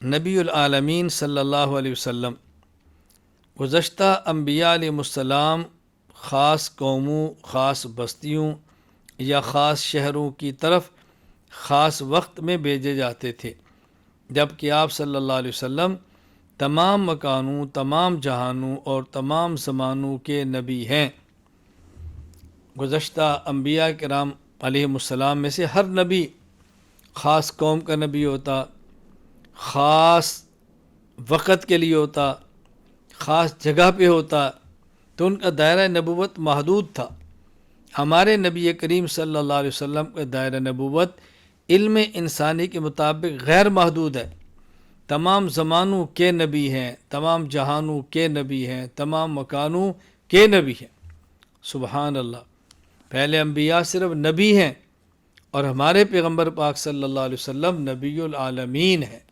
नबीउल आलमीन सल्लल्लाहु अलैहि वसल्लम गुज़श्ता अम्बिया अलैहिमुस्सलाम ख़ास कौमों, ख़ास बस्तियों या ख़ास शहरों की तरफ ख़ास वक्त में भेजे जाते थे, जबकि आप सल्लल्लाहु अलैहि वसल्लम तमाम मकानों, तमाम जहानों और तमाम ज़मानों के नबी हैं। गुज़श्ता अम्बिया किराम अलैहिमुस्सलाम में से हर नबी ख़ास कौम का नबी होता, ख़ास वक़्त के लिए होता, ख़ास जगह पे होता, तो उनका दायरा नबूवत महदूद था। हमारे नबी करीम सल्लल्लाहु अलैहि वसल्लम का दायरा नबूवत इल्म इंसानी के मुताबिक गैर महदूद है। तमाम ज़मानों के नबी हैं, तमाम जहानों के नबी हैं, तमाम मकानों के नबी हैं। सुबहान अल्लाह। पहले अम्बिया सिर्फ नबी हैं और हमारे पैगम्बर पाक सल्लल्लाहु अलैहि वसल्लम नबीउल आलमीन हैं।